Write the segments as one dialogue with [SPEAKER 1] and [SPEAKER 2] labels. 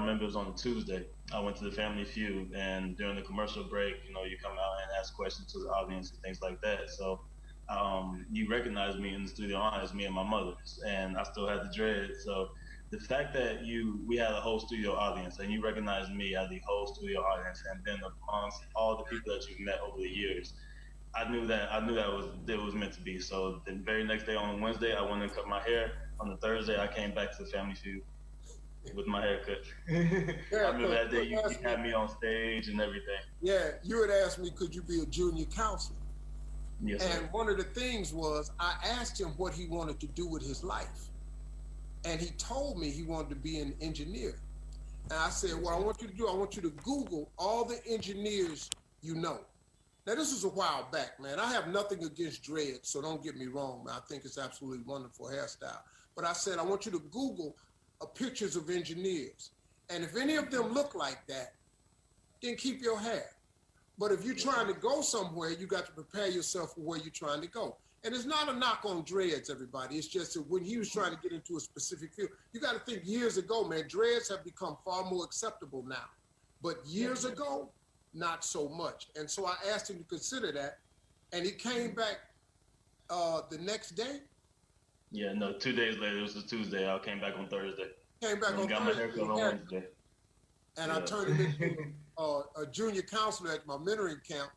[SPEAKER 1] remember it was on a Tuesday. I went to the Family Feud, and during the commercial break, you come out and ask questions to the audience and things like that. So you recognized me in the studio audience, me and my mother, and I still had the dread. So the fact that we had a whole studio audience, and you recognized me as the whole studio audience, and then amongst all the people that you've met over the years, I knew that was meant to be. So the very next day on Wednesday, I went and cut my hair. On the Thursday, I came back to the Family Feud with my haircut. I
[SPEAKER 2] Yeah,
[SPEAKER 1] remember
[SPEAKER 2] because
[SPEAKER 1] that day you had me on stage and everything.
[SPEAKER 2] yeah, you had asked me, could you be a junior counselor?
[SPEAKER 1] Yes, sir.
[SPEAKER 2] And one of the things was I asked him what he wanted to do with his life. And he told me he wanted to be an engineer. And I said, what I want you to do, I want you to Google all the engineers you know. Now, this was a while back, man. I have nothing against dreads, so don't get me wrong, man. I think it's absolutely wonderful hairstyle. But I said, I want you to Google pictures of engineers. And if any of them look like that, then keep your hair. But if you're trying to go somewhere, you got to prepare yourself for where you're trying to go. And it's not a knock on dreads, everybody. It's just that when he was trying to get into a specific field, you got to think years ago, man, dreads have become far more acceptable now. But years ago, not so much. And so I asked him to consider that, and he came back the next day.
[SPEAKER 1] Yeah, no, 2 days later, it was a Tuesday. I came back on Thursday.
[SPEAKER 2] Came back on
[SPEAKER 1] got
[SPEAKER 2] Thursday.
[SPEAKER 1] My haircut on Wednesday.
[SPEAKER 2] And I turned him into a junior counselor at my mentoring camp.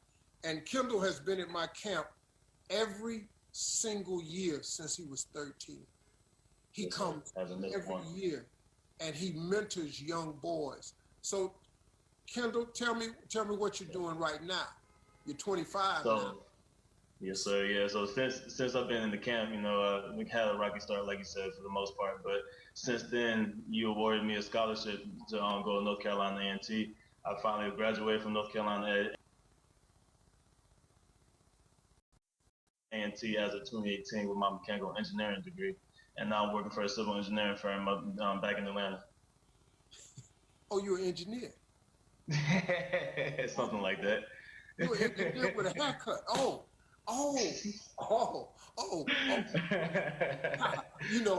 [SPEAKER 2] And Kendall has been at my camp every single year since he was 13. He comes every year, and he mentors young boys. So, Kendall, tell me what you're doing right now. You're 25 now.
[SPEAKER 1] Yes, sir. Yeah. So since I've been in the camp, we had a rocky start, like you said, for the most part. But since then, you awarded me a scholarship to go to North Carolina A&T. I finally graduated from North Carolina A&T as of 2018 with my mechanical engineering degree, and now I'm working for a civil engineering firm back in Atlanta.
[SPEAKER 2] Oh, you're an engineer?
[SPEAKER 1] Something like that.
[SPEAKER 2] You're an engineer with a haircut. Oh.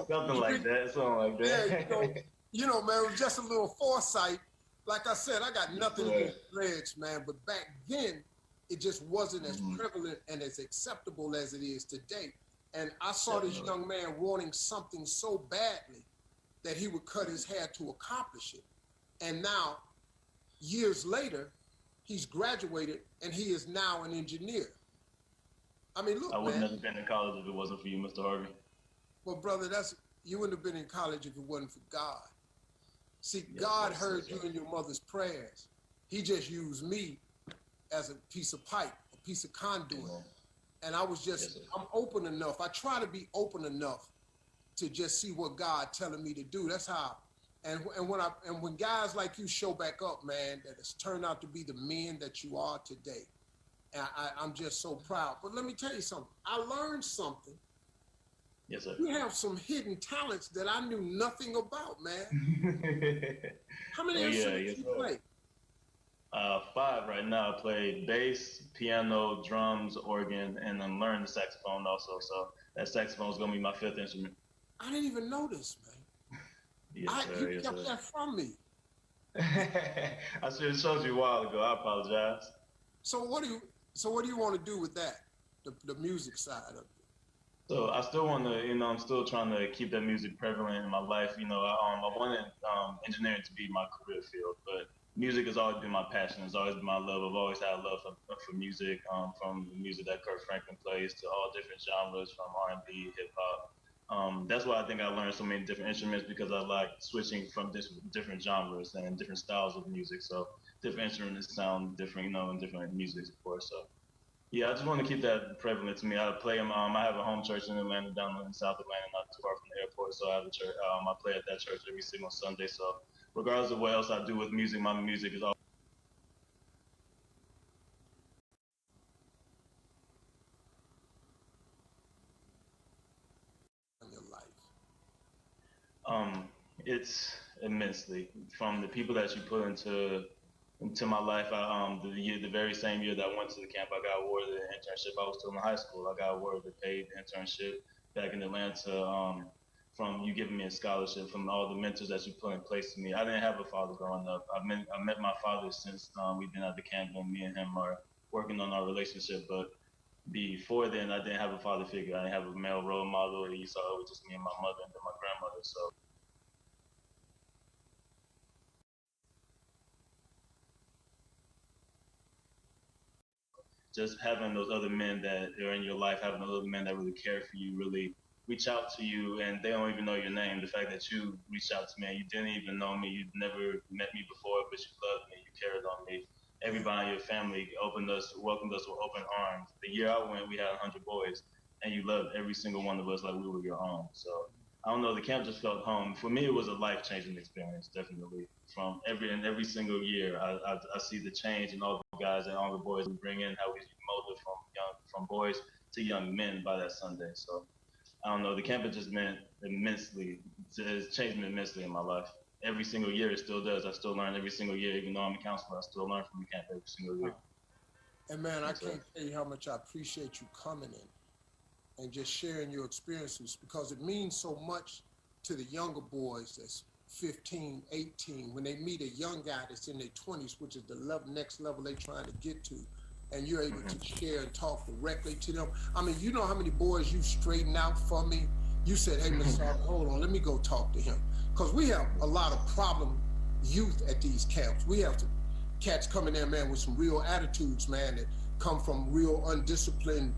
[SPEAKER 1] Something like that.
[SPEAKER 2] Yeah, man, it was just a little foresight. Like I said, I got nothing against dreads, man, but back then, it just wasn't as prevalent and as acceptable as it is today. And I saw this young man wanting something so badly that he would cut his hair to accomplish it. And now, years later, he's graduated and he is now an engineer. I mean, look,
[SPEAKER 1] I wouldn't have been in college if it wasn't for you, Mr. Harvey.
[SPEAKER 2] Well, brother, you wouldn't have been in college if it wasn't for God. See, God heard you in your mother's prayers. He just used me as a piece of pipe, a piece of conduit. And I was I'm open enough. I try to be open enough to just see what God telling me to do. That's how. And when guys like you show back up, man, that has turned out to be the men that you are today. And I'm just so proud. But let me tell you something. I learned something.
[SPEAKER 1] Yes, sir.
[SPEAKER 2] You have some hidden talents that I knew nothing about, man. How many instruments do you play?
[SPEAKER 1] 5 right now. I play bass, piano, drums, organ, and I'm learning the saxophone also. So that saxophone is going to be my 5th instrument.
[SPEAKER 2] I didn't even know this, man.
[SPEAKER 1] Yes, sir.
[SPEAKER 2] You kept that from me.
[SPEAKER 1] I should have showed you a while ago. I apologize.
[SPEAKER 2] So what do you want to do with that, the music side of it?
[SPEAKER 1] So I still want to, I'm still trying to keep that music prevalent in my life. I wanted engineering to be my career field, but music has always been my passion. It's always been my love. I've always had a love for music, from the music that Kirk Franklin plays to all different genres, from R&B, hip hop. That's why I think I learned so many different instruments, because I like switching from different genres and different styles of music. So different instruments sound different, in different music, of course. So. Yeah, I just want to keep that prevalent to me. I play I have a home church in Atlanta, down in South Atlanta, not too far from the airport. So I have a church. I play at that church every single Sunday. So regardless of what else I do with music, my music is all.
[SPEAKER 2] In your life.
[SPEAKER 1] It's immensely, from the people that you put into my life. The very same year that I went to the camp, I got awarded an internship. I was still in high school. I got awarded a paid internship back in Atlanta from you giving me a scholarship, from all the mentors that you put in place to me. I didn't have a father growing up. I met my father since we've been at the camp, and me and him are working on our relationship. But before then, I didn't have a father figure. I didn't have a male role model. He saw it was just me and my mother and then my grandmother. So just having those other men that are in your life, having those other men that really care for you, really reach out to you, and they don't even know your name. The fact that you reached out to me and you didn't even know me, you'd never met me before, but you loved me, you cared on me. Everybody in your family welcomed us with open arms. The year I went, we had 100 boys, and you loved every single one of us like we were your own. So I don't know, the camp just felt home. For me, it was a life-changing experience, definitely. From every single year, I see the change in all the guys and all the boys we bring in, how we mold it from boys to young men by that Sunday. So I don't know, the camp has just meant immensely, it's changed me immensely in my life. Every single year it still does. I still learn every single year, even though I'm a counselor, I still learn from the camp every single year.
[SPEAKER 2] And man, I can't tell you how much I appreciate you coming in and just sharing your experiences, because it means so much to the younger boys that's 15, 18, when they meet a young guy that's in their 20s, which is the next level they're trying to get to, and you're able to share and talk directly to them. I mean, you know how many boys you straightened out for me? You said, hey, Mr. Harvey, hold on, let me go talk to him. Because we have a lot of problem youth at these camps. We have cats coming there, man, with some real attitudes, man, that come from real undisciplined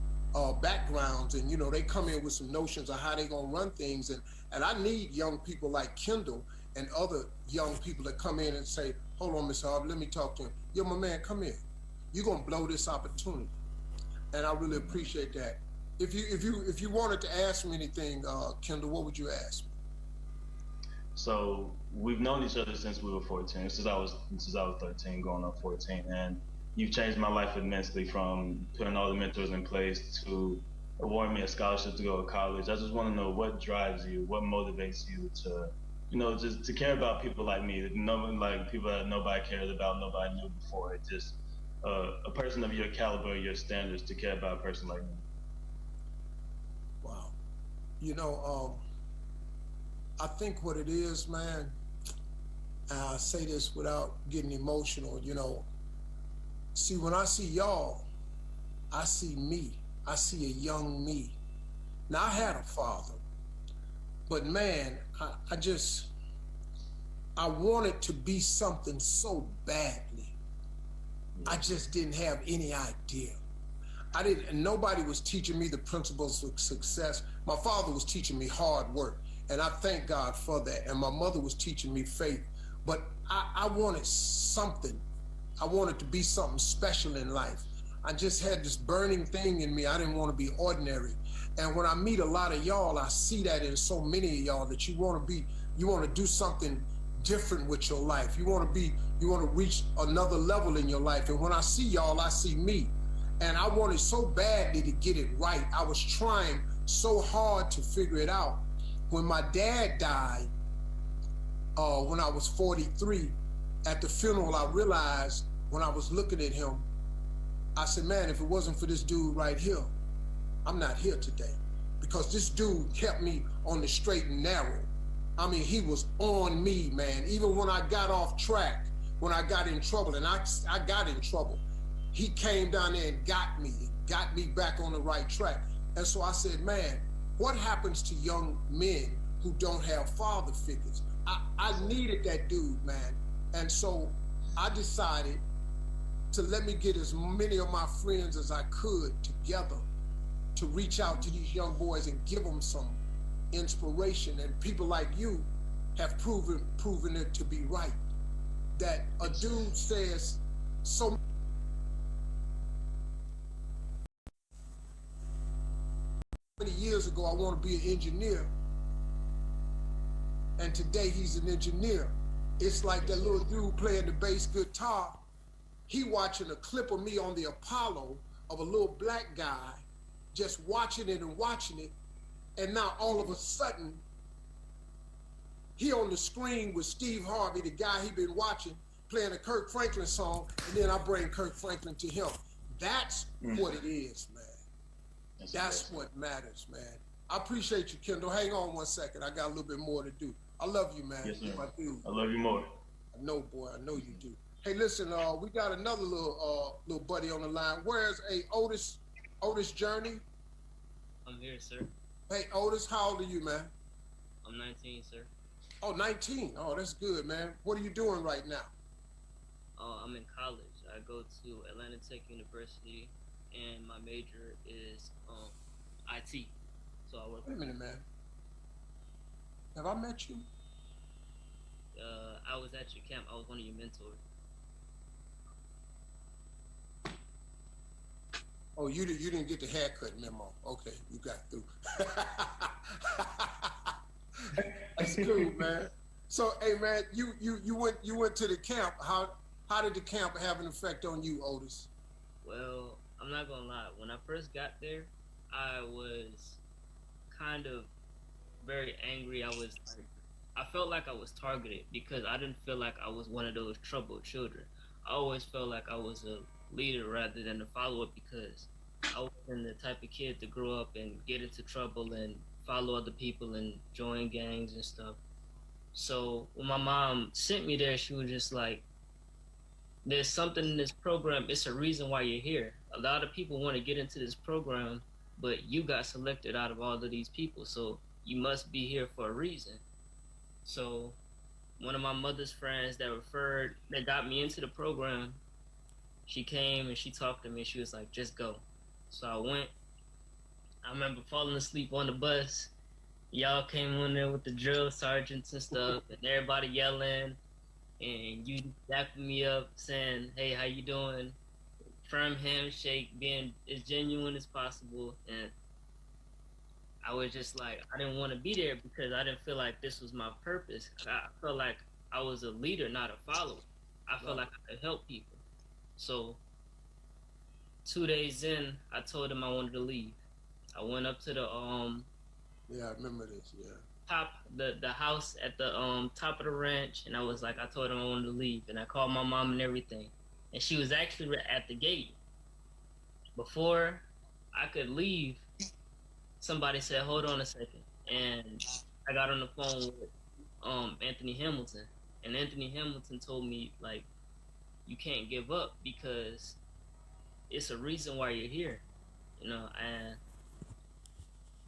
[SPEAKER 2] backgrounds, and you know, they come in with some notions of how they gonna run things, and I need young people like Kendall and other young people that come in and say, hold on, Mr. Harvey, let me talk to him. Yo, my man, come here. You're gonna blow this opportunity, and I really appreciate that. If you wanted to ask me anything, Kendall, what would you ask me?
[SPEAKER 1] So we've known each other since we were 14, since I was 13, going on 14, and you've changed my life immensely, from putting all the mentors in place to awarding me a scholarship to go to college. I just want to know what drives you, what motivates you to, you know, just to care about people like me, like people that nobody cared about, nobody knew before. It just a person of your caliber, your standards, to care about a person like me.
[SPEAKER 2] Wow. You know, I think what it is, man, I say this without getting emotional, you know, see, when I see y'all, I see me. I see a young me. Now, I had a father, but man, I wanted to be something so badly. I just didn't have any idea. Nobody was teaching me the principles of success. My father was teaching me hard work, and I thank God for that. And my mother was teaching me faith. But I wanted something. I wanted to be something special in life. I just had this burning thing in me. I didn't want to be ordinary. And when I meet a lot of y'all, I see that in so many of y'all, that you want to do something different with your life. You want to reach another level in your life. And when I see y'all, I see me. And I wanted so badly to get it right. I was trying so hard to figure it out. When my dad died, when I was 43, at the funeral, I realized, when I was looking at him, I said, man, if it wasn't for this dude right here, I'm not here today. Because this dude kept me on the straight and narrow. I mean, he was on me, man. Even when I got off track, when I got in trouble, and I got in trouble, he came down there and got me back on the right track. And so I said, man, what happens to young men who don't have father figures? I needed that dude, man. And so I decided to let me get as many of my friends as I could together to reach out to these young boys and give them some inspiration. And people like you have proven it to be right. That a dude says so many years ago, I want to be an engineer, and today he's an engineer. It's like that little dude playing the bass guitar. He watching a clip of me on the Apollo of a little black guy, just watching it, and now all of a sudden, he on the screen with Steve Harvey, the guy he been watching, playing a Kirk Franklin song, and then I bring Kirk Franklin to him. That's what it is, man. That's what matters, man. I appreciate you, Kendall. Hang on one second. I got a little bit more to do. I love you, man.
[SPEAKER 1] Yes, sir.
[SPEAKER 2] You my dude.
[SPEAKER 1] I love you more.
[SPEAKER 2] I know, boy. I know you do. Hey, listen. We got another little buddy on the line. Where's Otis? Otis Journey.
[SPEAKER 3] I'm here, sir.
[SPEAKER 2] Hey, Otis. How old are you, man?
[SPEAKER 3] I'm 19, sir.
[SPEAKER 2] Oh, 19. Oh, that's good, man. What are you doing right now?
[SPEAKER 3] I'm in college. I go to Atlanta Tech University, and my major is IT. So I work.
[SPEAKER 2] Wait a minute, man. Have I met you?
[SPEAKER 3] I was at your camp. I was one of your mentors.
[SPEAKER 2] Oh, you didn't get the haircut memo. Okay, you got through. That's cool, man. So, hey, man, you went to the camp. How did the camp have an effect on you, Otis?
[SPEAKER 3] Well, I'm not gonna lie. When I first got there, I was kind of very angry. I felt like I was targeted because I didn't feel like I was one of those troubled children. I always felt like I was a leader rather than a follower because I wasn't the type of kid to grow up and get into trouble and follow other people and join gangs and stuff. So when my mom sent me there, she was just like, there's something in this program. It's a reason why you're here. A lot of people want to get into this program, but you got selected out of all of these people. So you must be here for a reason. So one of my mother's friends that got me into the program, she came and she talked to me. She was like, just go. So I went. I remember falling asleep on the bus. Y'all came on there with the drill sergeants and stuff, and everybody yelling, and you dapping me up, saying, "Hey, how you doing?" Firm handshake, being as genuine as possible, and I was just like, I didn't want to be there because I didn't feel like this was my purpose. I felt like I was a leader, not a follower. I felt like I could help people. So 2 days in, I told him I wanted to leave. I went up to the
[SPEAKER 2] Yeah, I remember this. Yeah.
[SPEAKER 3] the house at the top of the ranch, and I told him I wanted to leave, and I called my mom and everything, and she was actually at the gate. Before I could leave, somebody said, "Hold on a second," and I got on the phone with Anthony Hamilton, and Anthony Hamilton told me, like, you can't give up because it's a reason why you're here, and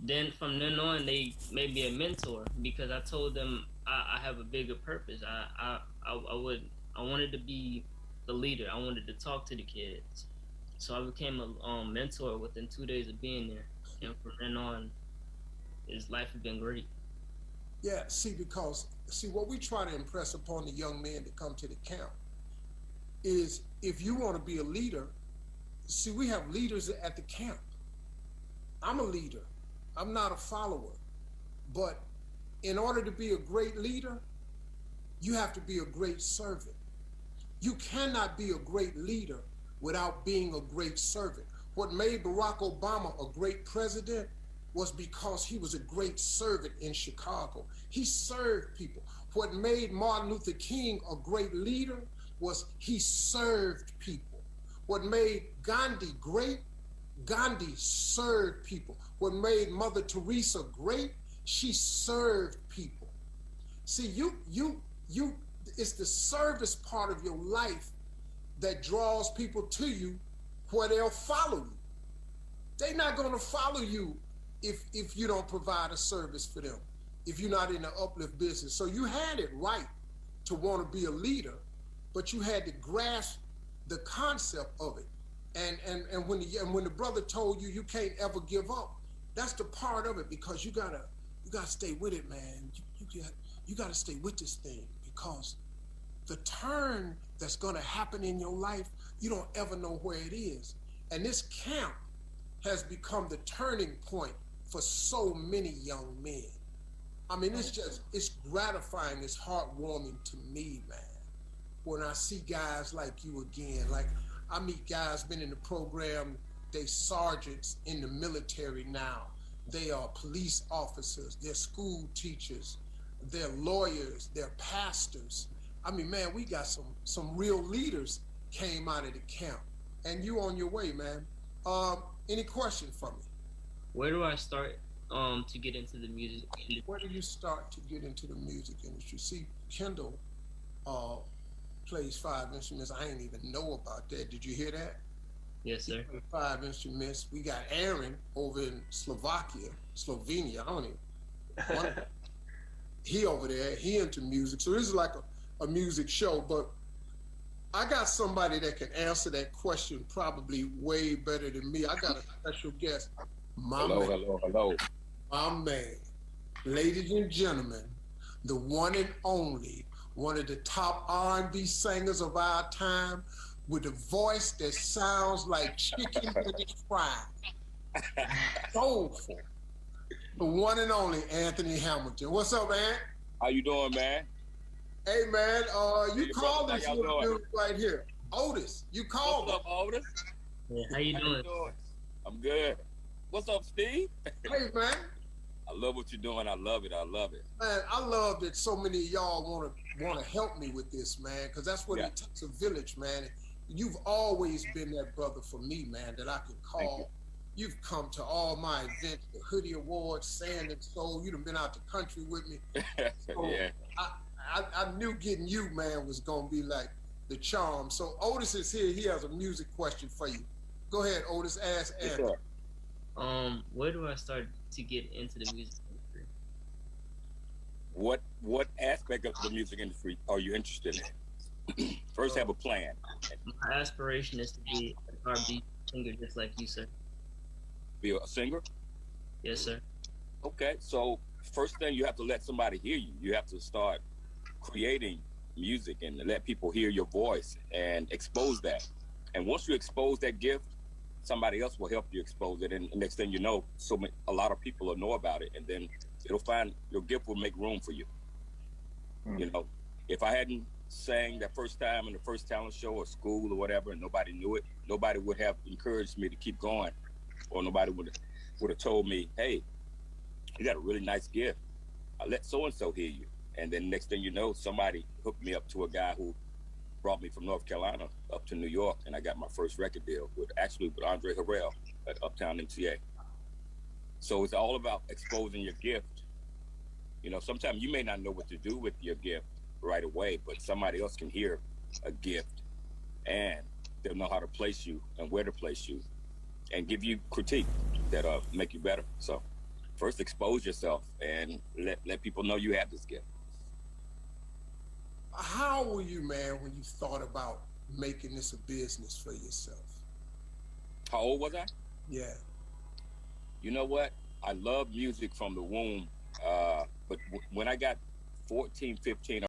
[SPEAKER 3] then from then on they made me a mentor because I told them I have a bigger purpose. I wanted to be the leader. I wanted to talk to the kids. So I became a mentor within 2 days of being there. And from then on, his life has been great.
[SPEAKER 2] Yeah, because what we try to impress upon the young men that come to the camp is if you want to be a leader, we have leaders at the camp. I'm a leader. I'm not a follower. But in order to be a great leader, you have to be a great servant. You cannot be a great leader without being a great servant. What made Barack Obama a great president was because he was a great servant in Chicago. He served people. What made Martin Luther King a great leader was he served people. What made Gandhi great, Gandhi served people. What made Mother Teresa great, she served people. See, it's the service part of your life that draws people to you where they'll follow you. They're not going to follow you if you don't provide a service for them, if you're not in the uplift business. So you had it right to want to be a leader, but you had to grasp the concept of it. And when the brother told you can't ever give up, that's the part of it, because you gotta stay with it, man. You gotta stay with this thing, because the turn that's gonna happen in your life, you don't ever know where it is. And this camp has become the turning point for so many young men. I mean, it's gratifying, it's heartwarming to me, man, when I see guys like you again. Like, I meet guys been in the program, they sergeants in the military now. They are police officers, they're school teachers, they're lawyers, they're pastors. I mean, man, we got some real leaders came out of the camp, and you on your way, man. Any question for me?
[SPEAKER 3] Where do I start to get into the music industry.
[SPEAKER 2] Where do you start to get into the music industry? See, Kendall uh, plays 5 instruments. I ain't even know about that. Did you hear that?
[SPEAKER 3] Yes,
[SPEAKER 2] He
[SPEAKER 3] sir.
[SPEAKER 2] plays 5 instruments. We got Aaron over in Slovenia. I don't even. One, he over there. He into music. So this is like a music show. But I got somebody that can answer that question probably way better than me. I got a special guest, my
[SPEAKER 4] Hello,
[SPEAKER 2] man,
[SPEAKER 4] hello, hello.
[SPEAKER 2] my man. Ladies and gentlemen, the one and only, one of the top R&B singers of our time, with a voice that sounds like chicken when it's fried. Soulful. The one and only Anthony Hamilton. What's up, man?
[SPEAKER 4] How you doing, man?
[SPEAKER 2] Hey, man, you
[SPEAKER 4] Hey,
[SPEAKER 2] called
[SPEAKER 4] brother,
[SPEAKER 2] this
[SPEAKER 4] how y'all
[SPEAKER 2] little
[SPEAKER 4] doing?
[SPEAKER 2] dude right here. Otis, you called
[SPEAKER 4] What's
[SPEAKER 2] him.
[SPEAKER 4] up, Otis?
[SPEAKER 3] Yeah, how you
[SPEAKER 4] How
[SPEAKER 3] doing?
[SPEAKER 4] you doing? I'm good. What's up, Steve?
[SPEAKER 2] Hey, man.
[SPEAKER 4] I love what you're doing. I love it. I love it.
[SPEAKER 2] Man, I love that so many of y'all want to help me with this, man, because that's what
[SPEAKER 4] Yeah.
[SPEAKER 2] it takes a village, man. You've always been that brother for me, man, that I can
[SPEAKER 4] Thank
[SPEAKER 2] call. You've come to all my events, the Hoodie Awards, Sand and Soul. You done been out the country with me. So
[SPEAKER 4] Yeah.
[SPEAKER 2] I knew getting you, man, was gonna be like the charm. So Otis is here. He has a music question for you. Go ahead, Otis. Ask
[SPEAKER 4] Yes,
[SPEAKER 2] Anthony.
[SPEAKER 4] sir.
[SPEAKER 3] Where do I start to get into the music industry?
[SPEAKER 4] What aspect of the music industry are you interested in? First, have a plan.
[SPEAKER 3] My aspiration is to be an R&B singer, just like you, sir.
[SPEAKER 4] Be a singer.
[SPEAKER 3] Yes, sir.
[SPEAKER 4] Okay. So first thing, you have to let somebody hear you. You have to start creating music and let people hear your voice and expose that. And once you expose that gift, somebody else will help you expose it. And next thing you know, a lot of people will know about it, and then it'll find your gift will make room for you. You know, if I hadn't sang that first time in the first talent show or school or whatever, and nobody knew it, nobody would have encouraged me to keep going, or nobody would have told me, "Hey, you got a really nice gift. Let so and so hear you." And then next thing you know, somebody hooked me up to a guy who brought me from North Carolina up to New York, and I got my first record deal with Andre Harrell at Uptown MTA. So it's all about exposing your gift. You know, sometimes you may not know what to do with your gift right away, but somebody else can hear a gift and they'll know how to place you and where to place you and give you critique that'll make you better. So first expose yourself and let people know you have this gift.
[SPEAKER 2] How were you, man, when you thought about making this a business for yourself?
[SPEAKER 4] How old was I?
[SPEAKER 2] Yeah.
[SPEAKER 4] You know what? I love music from the womb. But when I got 14, 15,